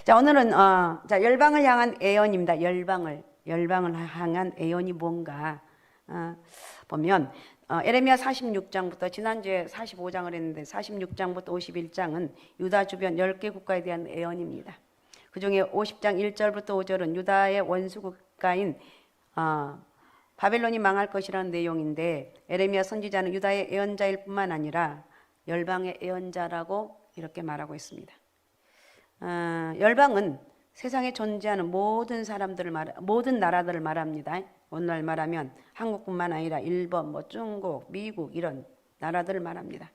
자, 오늘은 자, 열방을 향한 애언입니다. 열방을 향한 애언이 뭔가 보면 에레미야 46장부터 지난주에 45장을 했는데 46장부터 51장은 유다 주변 10개 국가에 대한 애언입니다. 그중에 50장 1절부터 5절은 유다의 원수 국가인 바벨론이 망할 것이라는 내용인데, 에레미야 선지자는 유다의 애언자일 뿐만 아니라 열방의 애언자라고 이렇게 말하고 있습니다. 열방은 세상에 존재하는 모든 나라들을 말합니다. 오늘날 말하면 한국뿐만 아니라 일본, 중국, 미국 이런 나라들을 말합니다.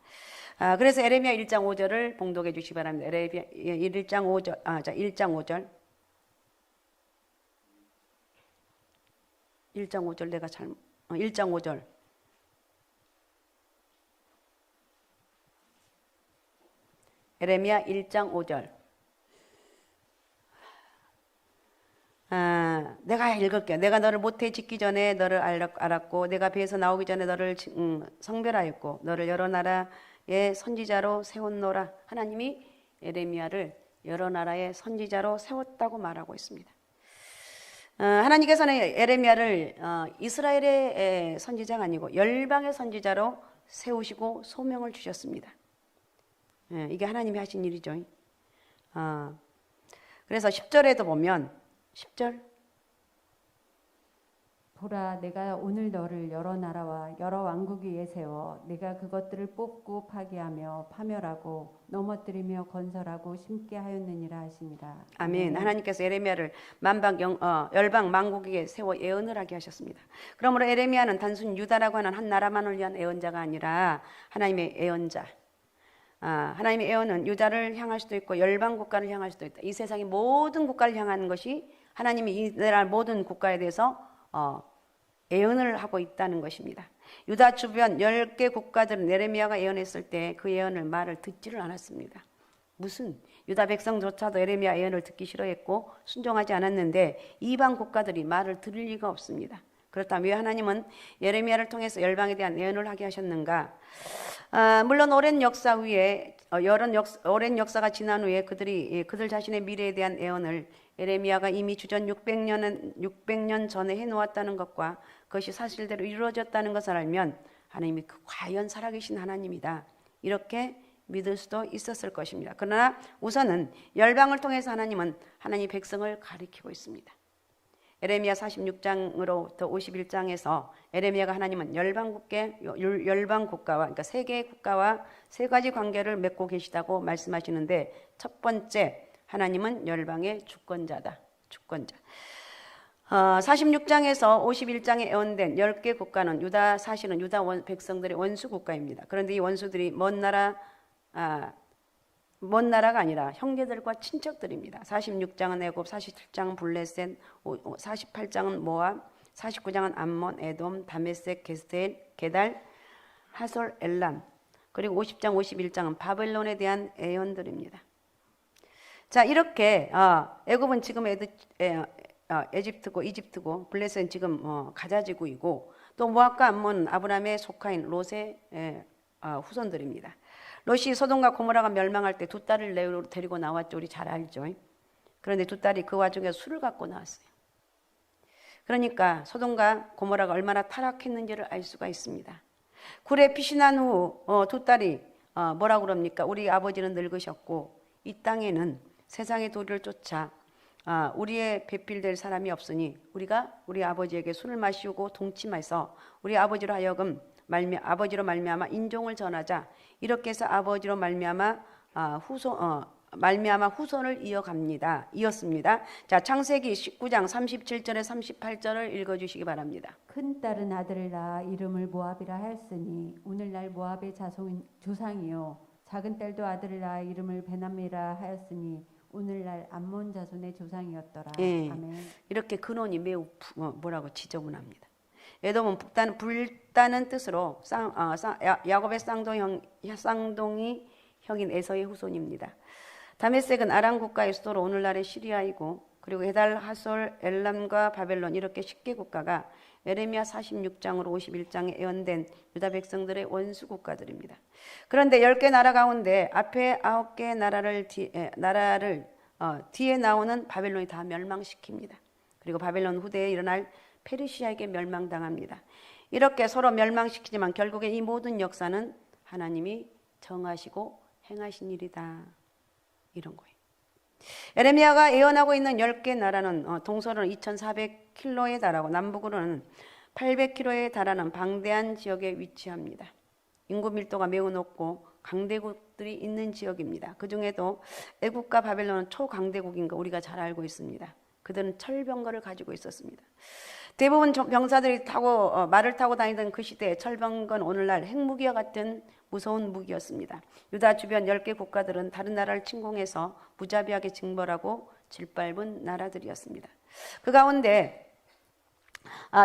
그래서 에레미야 1장 5절을 봉독해 주시기 바랍니다. 에레미야 1장 5절, 1장 5절. 1장 5절 내가 1장 5절. 에레미야 1장 5절. 내가 읽을게요. 내가 너를 모태 짓기 전에 너를 알았고, 내가 배에서 나오기 전에 너를 성별하였고, 너를 여러 나라의 선지자로 세웠노라. 하나님이 에레미야를 여러 나라의 선지자로 세웠다고 말하고 있습니다. 하나님께서는 에레미야를 이스라엘의 선지자가 아니고 열방의 선지자로 세우시고 소명을 주셨습니다. 이게 하나님이 하신 일이죠. 그래서 10절에도 보면 10절 보라, 내가 오늘 너를 여러 나라와 여러 왕국 위에 세워 내가 그것들을 뽑고 파괴하며 파멸하고 넘어뜨리며 건설하고 심게 하였느니라 하시니라. 아멘. 하나님께서 에레미야를 열방 만국 위에 세워 예언을 하게 하셨습니다. 그러므로 에레미야는 단순 유다라고 하는 한 나라만을 위한 예언자가 아니라 하나님의 예언자. 하나님의 예언은 유다를 향할 수도 있고 열방 국가를 향할 수도 있다. 이 세상의 모든 국가를 향하는 것이 하나님이 이 나라 모든 국가에 대해서 예언을 하고 있다는 것입니다. 유다 주변 10개 국가들은 에레미야가 예언했을 때 그 예언을 말을 듣지를 않았습니다. 무슨 유다 백성조차도 에레미야 예언을 듣기 싫어했고 순종하지 않았는데 이방 국가들이 말을 들을 리가 없습니다. 그렇다면 왜 하나님은 예레미야를 통해서 열방에 대한 예언을 하게 하셨는가? 물론 오랜 역사가 지난 후에 그들 자신의 미래에 대한 예언을 에레미야가 이미 주전 600년 전에 해놓았다는 것과 그것이 사실대로 이루어졌다는 것을 알면 하나님이 과연 살아계신 하나님이다, 이렇게 믿을 수도 있었을 것입니다. 그러나 우선은 열방을 통해서 하나님은 하나님 백성을 가리키고 있습니다. 에레미야 46장으로부터 51장에서 에레미야가 하나님은 열방 국가와, 그러니까 세 개의 국가와 세 가지 관계를 맺고 계시다고 말씀하시는데, 첫 번째, 하나님은 열방의 주권자다. 주권자. 46장에서 51장에 예언된 10개 국가는 사실은 유다 백성들의 원수 국가입니다. 그런데 이 원수들이 먼 나라가 아니라 형제들과 친척들입니다. 46장은 애굽, 47장은 블레셋, 48장은 모압, 49장은 암몬, 에돔, 다메섹, 게달, 하솔, 엘람, 그리고 50장, 51장은 바벨론에 대한 예언들입니다. 자, 이렇게 애굽은 지금 에집트고 이집트고, 블레셋은 지금 가자지구이고, 또 모압과 암몬은 아브라함의 속하인 롯의 후손들입니다. 롯이 소돔과 고모라가 멸망할 때 두 딸을 데리고 나왔죠. 우리 잘 알죠. 그런데 두 딸이 그 와중에 술을 갖고 나왔어요. 그러니까 소돔과 고모라가 얼마나 타락했는지를 알 수가 있습니다. 굴에 피신한 후 두 딸이 뭐라고 그럽니까? 우리 아버지는 늙으셨고 이 땅에는 세상의 도리를 쫓아 우리의 배필될 사람이 없으니 우리가 우리 아버지에게 술을 마시고 동침해서 우리 아버지로 하여금 아버지로 말미암아 인종을 전하자, 이렇게 해서 아버지로 말미암아 후손을 이었습니다. 자, 창세기 19장 37절에 38절을 읽어주시기 바랍니다. 큰 딸은 아들을 낳아 이름을 모압이라 하였으니 오늘날 모압의 조상이요, 작은 딸도 아들을 낳아 이름을 베나미라 하였으니 오늘날 암몬 자손의 조상이었더라. 예, 아멘. 이렇게 근원이 매우 지저분합니다. 에돔은 불다는 뜻으로 야곱의 쌍둥이 형인 에서의 후손입니다. 다메섹은 아람 국가의 수도로 오늘날의 시리아이고, 그리고 게달, 하솔, 엘람과 바벨론, 이렇게 10개 국가가 에레미야 46장으로 51장에 예언된 유다 백성들의 원수 국가들입니다. 그런데 10개 나라 가운데 앞에 9개 나라를 뒤에 나오는 바벨론이 다 멸망시킵니다. 그리고 바벨론 후대에 일어날 페르시아에게 멸망당합니다. 이렇게 서로 멸망시키지만 결국에 이 모든 역사는 하나님이 정하시고 행하신 일이다. 이런 거예요. 에레미야가 예언하고 있는 10개 나라는 동서로는 2400km에 달하고 남북으로는 800km에 달하는 방대한 지역에 위치합니다. 인구 밀도가 매우 높고 강대국들이 있는 지역입니다. 그 중에도 애국과 바벨론은 초강대국인 거 우리가 잘 알고 있습니다. 그들은 철병거를 가지고 있었습니다. 대부분 병사들이 말을 타고 다니던 그 시대에 철병거는 오늘날 핵무기와 같은 무서운 무기였습니다. 유다 주변 10개 국가들은 다른 나라를 침공해서 무자비하게 징벌하고 질밟은 나라들이었습니다. 그 가운데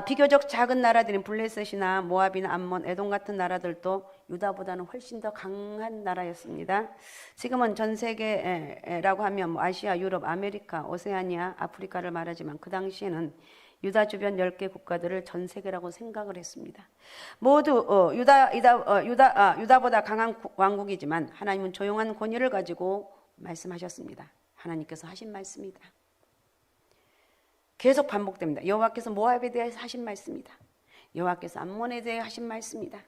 비교적 작은 나라들인 블레셋이나 모압이나 암몬, 에돔 같은 나라들도 유다보다는 훨씬 더 강한 나라였습니다. 지금은 전 세계라고 하면 아시아, 유럽, 아메리카, 오세아니아, 아프리카를 말하지만 그 당시에는 유다 주변 10개 국가들을 전 세계라고 생각을 했습니다. 모두 유다보다 강한 왕국이지만 하나님은 조용한 권위를 가지고 말씀하셨습니다. 하나님께서 하신 말씀이다. 계속 반복됩니다. 여호와께서 모압에 대해 하신 말씀이다. 여호와께서 암몬에 대해 하신 말씀이다.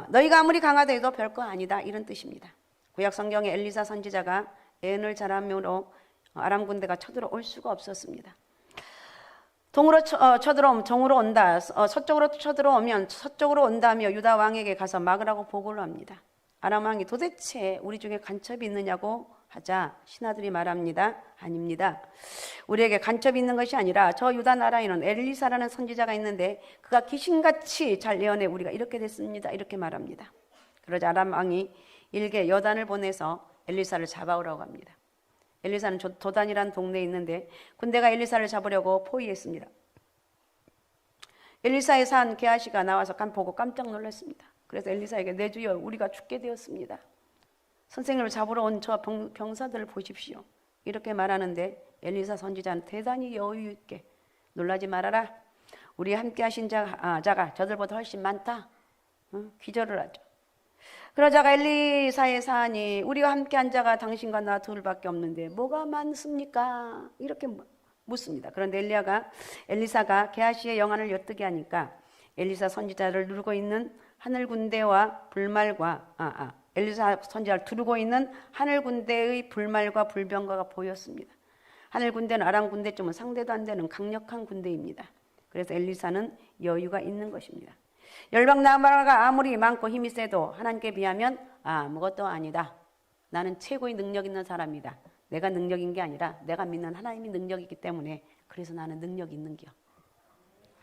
너희가 아무리 강하다 해도 별거 아니다. 이런 뜻입니다. 구약 성경에 엘리사 선지자가 애언을 잘함으로 아람 군대가 쳐들어올 수가 없었습니다. 동으로 쳐들어오면 정으로 온다. 서쪽으로 쳐들어오면 서쪽으로 온다며 유다 왕에게 가서 막으라고 보고를 합니다. 아람 왕이 도대체 우리 중에 간첩이 있느냐고 하자 신하들이 말합니다. 아닙니다. 우리에게 간첩이 있는 것이 아니라 저 유다 나라에는 엘리사라는 선지자가 있는데 그가 귀신같이 잘 예언해 우리가 이렇게 됐습니다. 이렇게 말합니다. 그러자 아람 왕이 일개 여단을 보내서 엘리사를 잡아오라고 합니다. 엘리사는 도단이라는 동네에 있는데 군대가 엘리사를 잡으려고 포위했습니다. 엘리사의 산 게하시가 나와서 보고 깜짝 놀랐습니다. 그래서 엘리사에게 내 주여 우리가 죽게 되었습니다. 선생님을 잡으러 온 저 병사들을 보십시오. 이렇게 말하는데 엘리사 선지자는 대단히 여유 있게 놀라지 말아라. 우리 함께 하신 자가 저들보다 훨씬 많다. 기절을 하죠. 그러자가 엘리사의 사안이 우리와 함께한 자가 당신과 나 둘밖에 없는데 뭐가 많습니까? 이렇게 묻습니다. 그런데 엘리사가 게하시의 영안을 엿듣게 하니까 엘리사 선지자를 누르고 있는 하늘 군대와 불말과 엘리사 선지자를 두르고 있는 하늘 군대의 불말과 불병거가 보였습니다. 하늘 군대는 아람 군대쯤은 상대도 안 되는 강력한 군대입니다. 그래서 엘리사는 여유가 있는 것입니다. 열방 나라가 아무리 많고 힘이 세도 하나님께 비하면 아무것도 아니다. 나는 최고의 능력 있는 사람이다. 내가 능력인 게 아니라 내가 믿는 하나님이 능력이기 때문에 그래서 나는 능력이 있는겨.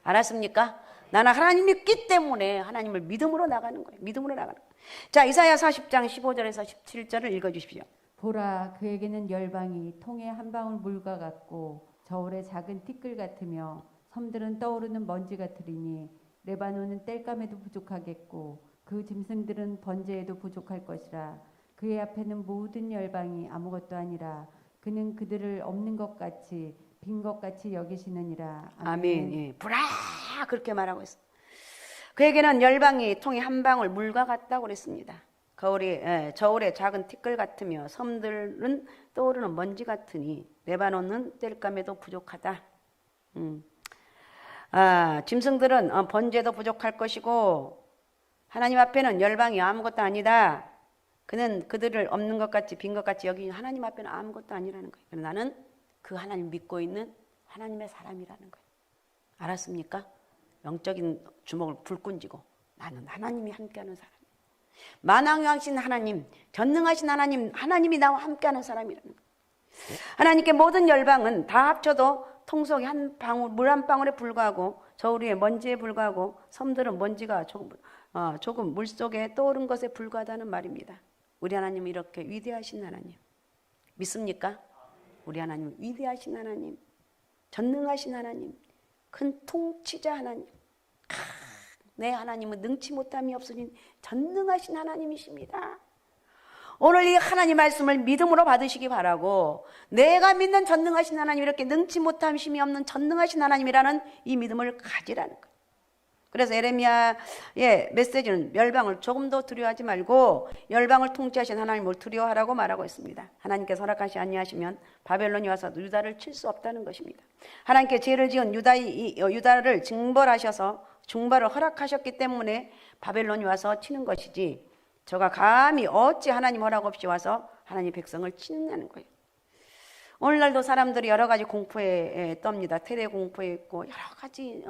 알았습니까? 나는 하나님이 있기 때문에 하나님을 믿음으로 나가는 거예요. 믿음으로 나가는 거예요. 자, 이사야 40장 15절에서 17절을 읽어주십시오. 보라, 그에게는 열방이 통에 한 방울 물과 같고 저울의 작은 티끌 같으며 섬들은 떠오르는 먼지 같으리니 레바논은 땔감에도 부족하겠고 그 짐승들은 번제에도 부족할 것이라. 그의 앞에는 모든 열방이 아무것도 아니라 그는 그들을 없는 것 같이 빈 것 같이 여기시느니라. 아멘. 예. 보라 그렇게 말하고 있어. 그에게는 열방이 통에 한 방울 물과 같다고 그랬습니다. 저울의 작은 티끌 같으며 섬들은 떠오르는 먼지 같으니 레바논은 땔감에도 부족하다. 짐승들은 번제도 부족할 것이고 하나님 앞에는 열방이 아무것도 아니다. 그는 그들을 없는 것 같이 빈 것 같이 여기는 하나님 앞에는 아무것도 아니라는 거예요. 그래서 나는 그 하나님 믿고 있는 하나님의 사람이라는 거예요. 알았습니까? 영적인 주먹을 불끈 쥐고 나는 하나님이 함께하는 사람이에요. 만왕왕신 하나님, 전능하신 하나님이 나와 함께하는 사람이라는 거예요. 하나님께 모든 열방은 다 합쳐도 통속이 한 방울, 물 한 방울에 불과하고 저울 위에 먼지에 불과하고 섬들은 먼지가 조금 물속에 떠오른 것에 불과하다는 말입니다. 우리 하나님은 이렇게 위대하신 하나님 믿습니까? 우리 하나님은 위대하신 하나님, 전능하신 하나님, 큰 통치자 하나님. 내 하나님은 능치 못함이 없으신 전능하신 하나님이십니다. 오늘 이 하나님 말씀을 믿음으로 받으시기 바라고 내가 믿는 전능하신 하나님, 이렇게 능치 못함 심이 없는 전능하신 하나님이라는 이 믿음을 가지라는 거예요. 그래서 에레미야의 메시지는 멸망을 조금도 두려워하지 말고 열방을 통치하신 하나님을 두려워하라고 말하고 있습니다. 하나님께서 허락하시 아니하시면 바벨론이 와서 유다를 칠 수 없다는 것입니다. 하나님께 죄를 지은 유다를 징벌하셔서 중벌을 허락하셨기 때문에 바벨론이 와서 치는 것이지, 저가 감히 어찌 하나님 허락 없이 와서 하나님 백성을 치느냐는 거예요. 오늘날도 사람들이 여러 가지 공포에 떱니다. 테레 공포에 있고 여러 가지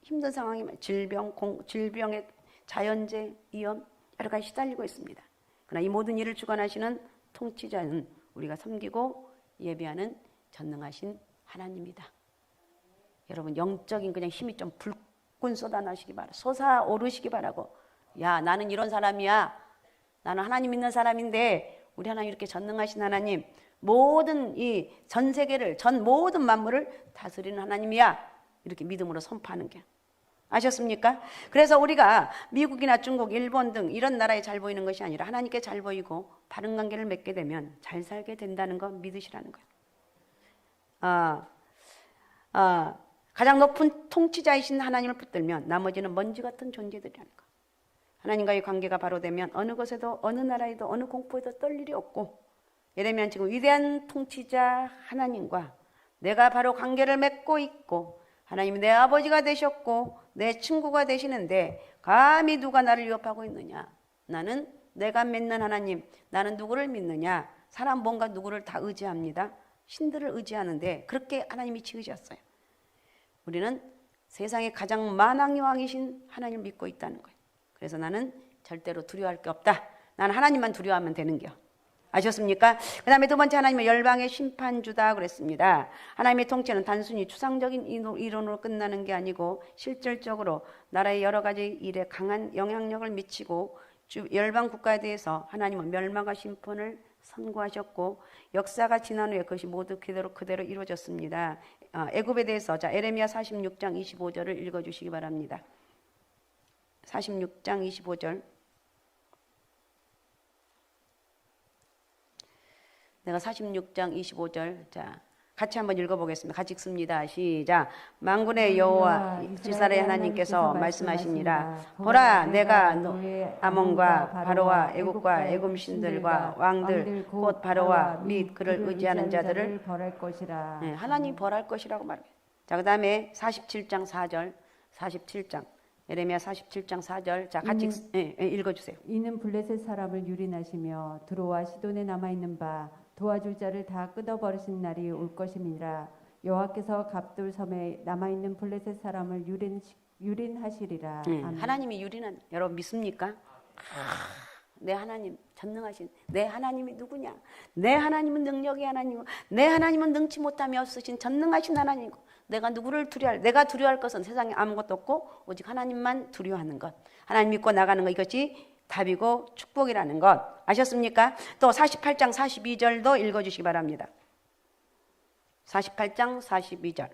힘든 상황이 질병의 자연재, 위험 여러 가지 시달리고 있습니다. 그러나 이 모든 일을 주관하시는 통치자는 우리가 섬기고 예배하는 전능하신 하나님이다. 여러분 영적인 그냥 힘이 좀 불끈 쏟아나시기 바라고, 솟아오르시기 바라고, 야 나는 이런 사람이야, 나는 하나님 믿는 사람인데 우리 하나님 이렇게 전능하신 하나님, 모든 이 전 세계를, 전 모든 만물을 다스리는 하나님이야, 이렇게 믿음으로 선포하는 게 아셨습니까? 그래서 우리가 미국이나 중국, 일본 등 이런 나라에 잘 보이는 것이 아니라 하나님께 잘 보이고 바른 관계를 맺게 되면 잘 살게 된다는 거 믿으시라는 거예요. 가장 높은 통치자이신 하나님을 붙들면 나머지는 먼지 같은 존재들이라는 거. 하나님과의 관계가 바로 되면 어느 곳에도 어느 나라에도 어느 공포에도 떨 일이 없고, 예레미야는 지금 위대한 통치자 하나님과 내가 바로 관계를 맺고 있고 하나님이 내 아버지가 되셨고 내 친구가 되시는데 감히 누가 나를 위협하고 있느냐, 나는 내가 믿는 하나님, 나는 누구를 믿느냐, 사람 뭔가 누구를 다 의지합니다. 신들을 의지하는데 그렇게 하나님이 지으셨어요. 우리는 세상에 가장 만왕의 왕이신 하나님을 믿고 있다는 거예요. 그래서 나는 절대로 두려워할 게 없다. 나는 하나님만 두려워하면 되는 겨. 아셨습니까? 그 다음에 두 번째, 하나님은 열방의 심판주다 그랬습니다. 하나님의 통치는 단순히 추상적인 이론으로 끝나는 게 아니고 실질적으로 나라의 여러 가지 일에 강한 영향력을 미치고 열방 국가에 대해서 하나님은 멸망과 심판을 선고하셨고, 역사가 지난 후에 그것이 모두 그대로 이루어졌습니다. 애굽에 대해서 에레미야 46장 25절을 읽어주시기 바랍니다. 46장 25절. 내가 46장 25절 같이 한번 읽어보겠습니다. 같이 읽습니다. 시작. 만군의 여호와 이스라엘 하나님께서 말씀하시니라. 보라, 내가 아몬과 바로와 애국과 애굽 신들과 왕들 곧 바로와 및 그를 의지하는 자들을 벌할 것이라. 네, 하나님 벌할 것이라고 말합니다. 자, 그 다음에 47장 4절. 47장 에레미야 47장 4절. 자, 같이 읽어주세요. 이는 블레셋 사람을 유린하시며 드로와 시돈에 남아있는 바 도와줄 자를 다 끊어버리신 날이 올 것임이라. 여호와께서 갑돌 섬에 남아있는 블레셋 사람을 유린하시리라. 하나님이 유린한, 여러분 믿습니까? 내 하나님 전능하신 내 하나님이 누구냐? 내 하나님은 능력의 하나님이고 내 하나님은 능치 못함이 없으신 전능하신 하나님이고, 내가 누구를 내가 두려워할 것은 세상에 아무것도 없고 오직 하나님만 두려워하는 것, 하나님 믿고 나가는 것, 이것이 답이고 축복이라는 것 아셨습니까? 또 48장 42절도 읽어주시기 바랍니다. 48장 42절.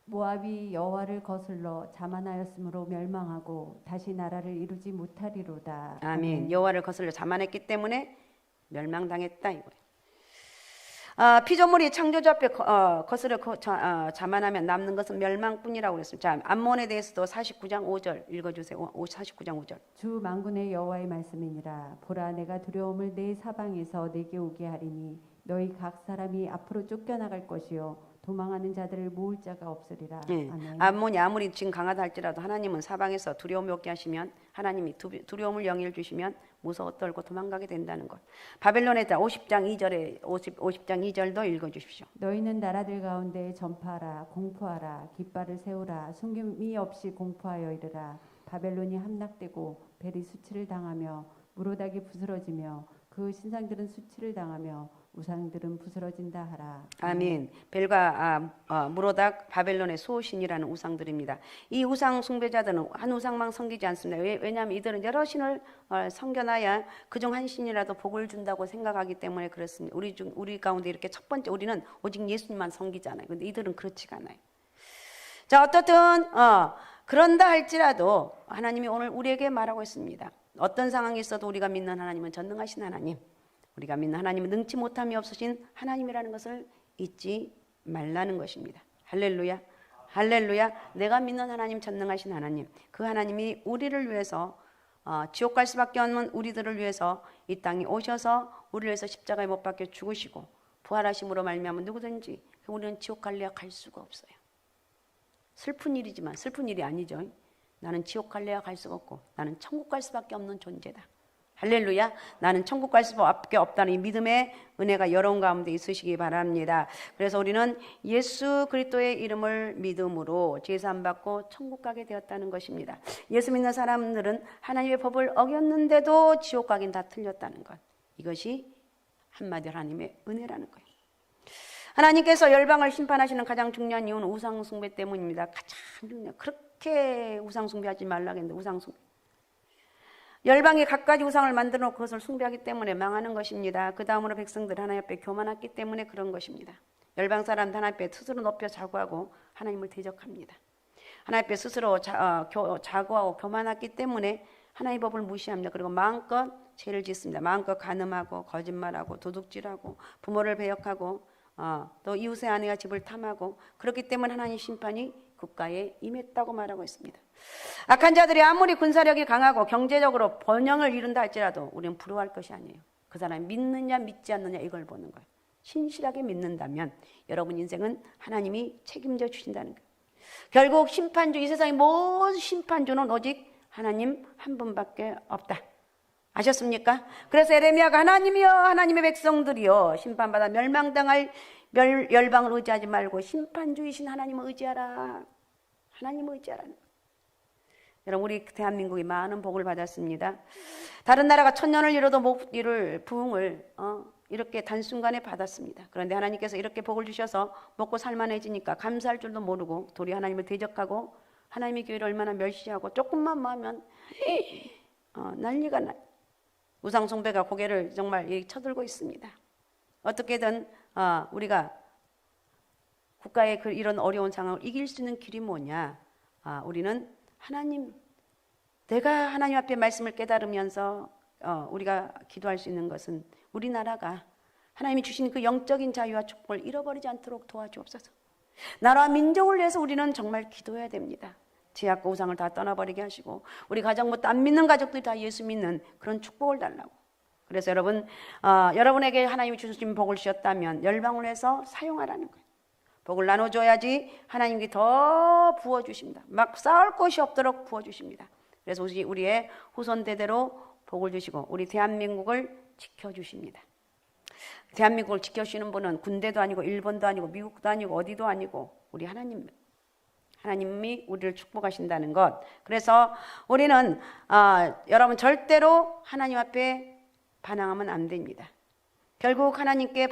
모압이 여호와를 거슬러 자만하였으므로 멸망하고 다시 나라를 이루지 못하리로다. 아멘. 여호와를 거슬러 자만했기 때문에 멸망당했다 이거예요. 피조물이 창조주 앞에 거슬러 자만하면 남는 것은 멸망뿐이라고 그랬습니다. 자, 암몬에 대해서도 49장 5절 읽어주세요. 49장 5절. 주 만군의 여호와의 말씀이니라. 보라, 내가 두려움을 내 사방에서 내게 오게 하리니 너희 각 사람이 앞으로 쫓겨나갈 것이요 도망하는 자들을 모을 자가 없으리라. 아멘. 암몬이 아무리 지금 강하다 할지라도 하나님은 사방에서 두려움이 없게 하시면, 하나님이 두려움을 영일 주시면 무서워 떨고 도망가게 된다는 것. 바벨론에 50장 2절에 50장 2절도 읽어주십시오. 너희는 나라들 가운데 전파하라, 공포하라, 깃발을 세우라, 숨김이 없이 공포하여 이르라. 바벨론이 함락되고 벨이 수치를 당하며 무로닥이 부스러지며 그 신상들은 수치를 당하며 우상들은 부스러진다 하라. 아멘. 벨과 무로닥, 바벨론의 수호신이라는 우상들입니다. 이 우상 숭배자들은 한 우상만 섬기지 않습니다. 왜냐하면 이들은 여러 신을 섬겨놔야 그중 한 신이라도 복을 준다고 생각하기 때문에 그렇습니다. 우리 가운데 이렇게 첫 번째, 우리는 오직 예수님만 섬기잖아요. 근데 이들은 그렇지가 않아요. 자, 어떻든 그런다 할지라도 하나님이 오늘 우리에게 말하고 있습니다. 어떤 상황이 있어도 우리가 믿는 하나님은 전능하신 하나님, 우리가 믿는 하나님은 능치 못함이 없으신 하나님이라는 것을 잊지 말라는 것입니다. 할렐루야. 할렐루야. 내가 믿는 하나님, 전능하신 하나님, 그 하나님이 우리를 위해서 지옥 갈 수밖에 없는 우리들을 위해서 이 땅에 오셔서 우리를 위해서 십자가에 못 박혀 죽으시고 부활하심으로 말미암아 누구든지 우리는 지옥 갈래야 갈 수가 없어요. 슬픈 일이지만 슬픈 일이 아니죠. 나는 지옥 갈래야 갈 수가 없고 나는 천국 갈 수밖에 없는 존재다. 할렐루야. 나는 천국 갈 수밖에 없다는 이 믿음의 은혜가 여러분 가운데 있으시기 바랍니다. 그래서 우리는 예수 그리스도의 이름을 믿음으로 제사함받고 천국 가게 되었다는 것입니다. 예수 믿는 사람들은 하나님의 법을 어겼는데도 지옥 가긴 다 틀렸다는 것. 이것이 한마디로 하나님의 은혜라는 거예요. 하나님께서 열방을 심판하시는 가장 중요한 이유는 우상 숭배 때문입니다. 가장 중요한, 그렇게 우상 숭배하지 말라고 했는데 우상 숭배. 열방이 갖가지 우상을 만들어 놓고 그것을 숭배하기 때문에 망하는 것입니다. 그 다음으로 백성들 하나님 앞에 교만했기 때문에 그런 것입니다. 열방 사람들 하나님 앞에 스스로 높여 자고하고 하나님을 대적합니다. 하나님 앞에 스스로 자고하고 교만했기 때문에 하나님의 법을 무시합니다. 그리고 마음껏 죄를 짓습니다. 마음껏 간음하고 거짓말하고 도둑질하고 부모를 배역하고 또 이웃의 아내가 집을 탐하고 그렇기 때문에 하나님 심판이 국가에 임했다고 말하고 있습니다. 악한 자들이 아무리 군사력이 강하고 경제적으로 번영을 이룬다 할지라도 우리는 부러워할 것이 아니에요. 그 사람이 믿느냐 믿지 않느냐 이걸 보는 거예요. 신실하게 믿는다면 여러분 인생은 하나님이 책임져 주신다는 거예요. 결국 심판주, 이 세상의 모든 심판주는 오직 하나님 한 분밖에 없다. 아셨습니까? 그래서 에레미야가 하나님이여 하나님의 백성들이여 심판받아 멸망당할 열방을 의지하지 말고 심판주이신 하나님을 의지하라. 하나님을 의지하라. 여러분 우리 대한민국이 많은 복을 받았습니다. 다른 나라가 천년을 이뤄도 못 이룰 부흥을 이렇게 단순간에 받았습니다. 그런데 하나님께서 이렇게 복을 주셔서 먹고 살만해지니까 감사할 줄도 모르고 도리 하나님을 대적하고 하나님의 교회를 얼마나 멸시하고 조금만 마으면 난리가 나. 우상 숭배가 고개를 정말 쳐들고 있습니다. 어떻게든 우리가 국가의 이런 어려운 상황을 이길 수 있는 길이 뭐냐? 우리는 하나님, 내가 하나님 앞에 말씀을 깨달으면서 우리가 기도할 수 있는 것은 우리나라가 하나님이 주신 그 영적인 자유와 축복을 잃어버리지 않도록 도와주옵소서. 나라와 민족을 위해서 우리는 정말 기도해야 됩니다. 죄악과 우상을 다 떠나버리게 하시고 우리 가정부터 안 믿는 가족들이 다 예수 믿는 그런 축복을 달라고. 그래서 여러분 여러분에게 하나님이 주신 복을 주셨다면 열방을 해서 사용하라는 거예요. 복을 나눠줘야지 하나님께 더 부어주십니다. 막 쌓을 것이 없도록 부어주십니다. 그래서 우리의 후손 대대로 복을 주시고 우리 대한민국을 지켜주십니다. 대한민국을 지켜주시는 분은 군대도 아니고 일본도 아니고 미국도 아니고 어디도 아니고 우리 하나님이 우리를 축복하신다는 것. 그래서 우리는 여러분 절대로 하나님 앞에 반항하면 안 됩니다. 결국 하나님께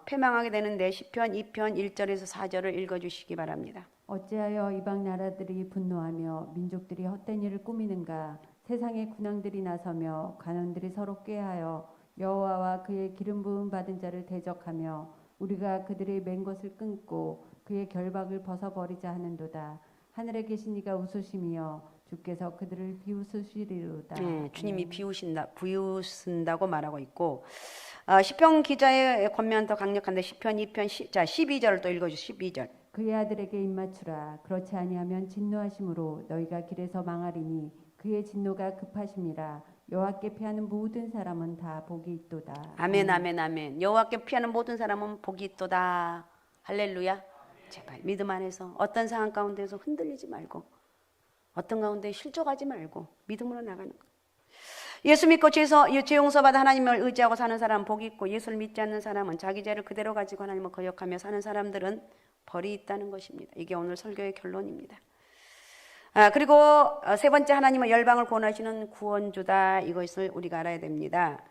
패망하게 되는데 시편 2편 1절에서 4절을 읽어주시기 바랍니다. 어찌하여 이방 나라들이 분노하며 민족들이 헛된 일을 꾸미는가? 세상의 군왕들이 나서며 관원들이 서로 꾀하여 여호와와 그의 기름 부음 받은 자를 대적하며 우리가 그들의 맨 것을 끊고 그의 결박을 벗어버리자 하는도다. 하늘에 계신 이가 웃으시며 주께서 그들을 비웃으시리로다. 네, 주님이 비웃는다고 말하고 있고 시편 기자의 권면 더 강력한데 시편 2편 12절을 또 읽어주시죠. 12절. 그의 아들에게 입맞추라. 그렇지 아니하면 진노하심으로 너희가 길에서 망하리니 그의 진노가 급하심이라. 여호와께 피하는 모든 사람은 다 복이 있도다. 아멘 아멘 아멘. 여호와께 피하는 모든 사람은 복이 있도다. 할렐루야. 제발 믿음 안에서 어떤 상황 가운데서 흔들리지 말고 어떤 가운데 실족하지 말고 믿음으로 나가는 것. 예수 믿고 죄 용서받아 하나님을 의지하고 사는 사람은 복이 있고 예수를 믿지 않는 사람은 자기 죄를 그대로 가지고 하나님을 거역하며 사는 사람들은 벌이 있다는 것입니다. 이게 오늘 설교의 결론입니다. 그리고 세 번째 하나님은 열방을 구원하시는 구원주다. 이것을 우리가 알아야 됩니다.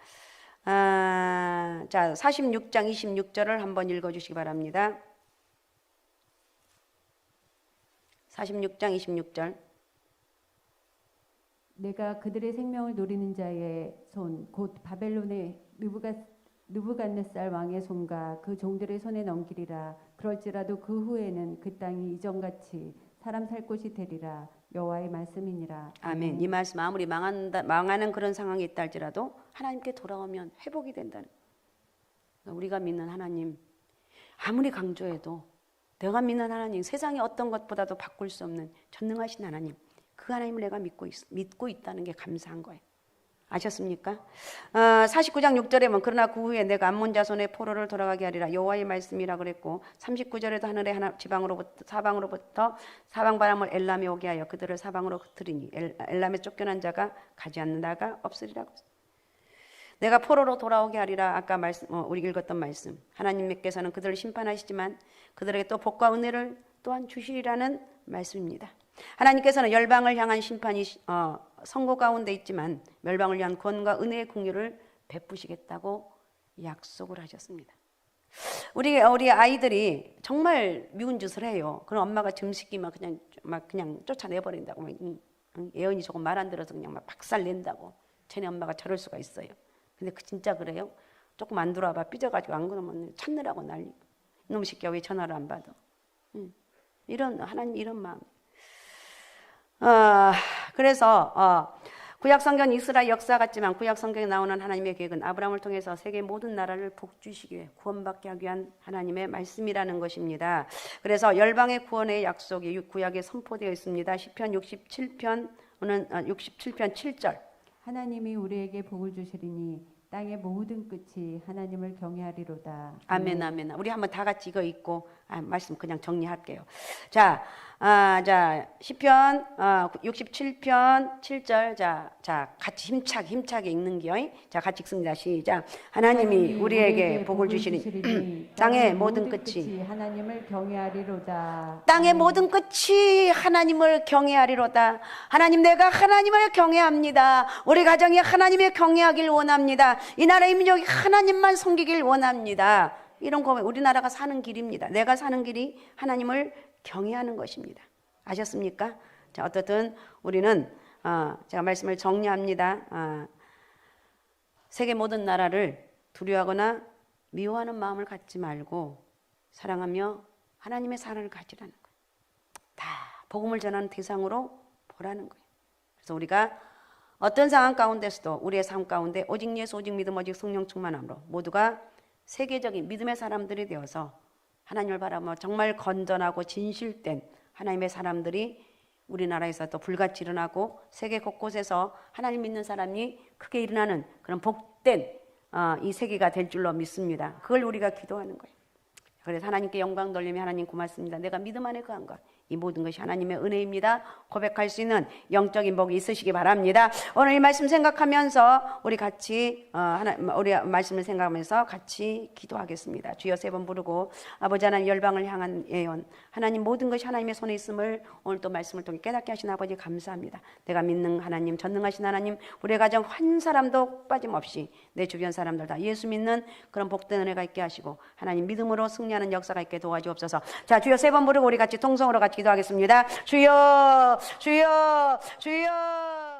자 46장 26절을 한번 읽어주시기 바랍니다. 46장 26절. 내가 그들의 생명을 노리는 자의 손 곧 바벨론의 느부갓네살 왕의 손과 그 종들의 손에 넘기리라. 그럴지라도 그 후에는 그 땅이 이전같이 사람 살 곳이 되리라. 여호와의 말씀이니라. 아멘. 이 말씀 아무리 망하는 그런 상황이 있다 할지라도 하나님께 돌아오면 회복이 된다는 거예요. 우리가 믿는 하나님 아무리 강조해도 내가 믿는 하나님, 세상의 어떤 것보다도 바꿀 수 없는 전능하신 하나님, 그 하나님을 내가 믿고 있다는 게 감사한 거예요. 아셨습니까? 49장 6절에 보면 그러나 그 후에 내가 암몬 자손의 포로를 돌아가게 하리라 여호와의 말씀이라 그랬고, 39절에도 하늘의 사방으로부터 사방 바람을 엘람에 오게 하여 그들을 사방으로 흩으리니 엘람에 쫓겨난 자가 가지 않는다가 없으리라고. 내가 포로로 돌아오게 하리라. 아까 우리 읽었던 말씀, 하나님께서는 그들을 심판하시지만 그들에게 또 복과 은혜를 또한 주시리라는 말씀입니다. 하나님께서는 열방을 향한 심판이 선고 가운데 있지만 멸방을 위한 구원과 은혜의 긍휼을 베푸시겠다고 약속을 하셨습니다. 우리 아이들이 정말 미운 짓을 해요. 그럼 엄마가 점심기 그냥 쫓아내 버린다고. 예언이 조금 말 안 들어서 그냥 막 박살 낸다고. 쟤네 엄마가 저럴 수가 있어요. 근데 진짜 그래요? 조금 안 들어와봐 삐져가지고 안 그러면 찾느라고 난리. 이놈 새끼야 왜 전화를 안 받아? 이런 하나님 이런 마음. 그래서 구약 성경 이스라엘 역사 같지만 구약 성경에 나오는 하나님의 계획은 아브라함을 통해서 세계 모든 나라를 복주시기 위해 구원받게 하기 위한 하나님의 말씀이라는 것입니다. 그래서 열방의 구원의 약속이 구약에 선포되어 있습니다. 시편 67편 7절. 하나님이 우리에게 복을 주시리니 땅의 모든 끝이 하나님을 경외하리로다. 아멘, 아멘. 우리 한번 다 같이 이거 읽고 말씀 그냥 정리할게요. 자, 시편 67편 7절. 자, 같이 힘차게 읽는 겨. 자, 같이 읽습니다. 시작. 하나님이 우리에게 복을 주시리니 땅의 모든 끝이 하나님을 경외하리로다. 땅의 모든 끝이 하나님을 경외하리로다. 하나님, 내가 하나님을 경외합니다. 우리 가정이 하나님을 경외하길 원합니다. 이 나라의 민족이 하나님만 섬기길 원합니다. 이런 거 우리나라가 사는 길입니다. 내가 사는 길이 하나님을 경외하는 것입니다. 아셨습니까? 자, 어떻든 우리는 제가 말씀을 정리합니다. 세계 모든 나라를 두려워하거나 미워하는 마음을 갖지 말고 사랑하며 하나님의 사랑을 가지라는 거예요. 다 복음을 전하는 대상으로 보라는 거예요. 그래서 우리가 어떤 상황 가운데서도 우리의 삶 가운데 오직 예수, 오직 믿음, 오직 성령 충만함으로 모두가 세계적인 믿음의 사람들이 되어서 하나님을 바라보며 정말 건전하고 진실된 하나님의 사람들이 우리나라에서 또 불같이 일어나고 세계 곳곳에서 하나님 믿는 사람이 크게 일어나는 그런 복된 이 세계가 될 줄로 믿습니다. 그걸 우리가 기도하는 거예요. 그래서 하나님께 영광 돌리며 하나님 고맙습니다. 내가 믿음 안에 거한 것. 이 모든 것이 하나님의 은혜입니다. 고백할 수 있는 영적인 복이 있으시기 바랍니다. 오늘 이 말씀 생각하면서 우리 같이 우리 말씀을 생각하면서 같이 기도하겠습니다. 주여 세 번 부르고 아버지 하나님 열방을 향한 예언, 하나님 모든 것이 하나님의 손에 있음을 오늘 또 말씀을 통해 깨닫게 하신 아버지 감사합니다. 내가 믿는 하나님, 전능하신 하나님, 우리의 가정 한 사람도 빠짐없이 내 주변 사람들 다 예수 믿는 그런 복된 은혜가 있게 하시고 하나님 믿음으로 승리하는 역사가 있게 도와주옵소서. 자, 주여 세 번 부르고 우리 같이 통성으로 같이 기도하겠습니다. 주여, 주여, 주여.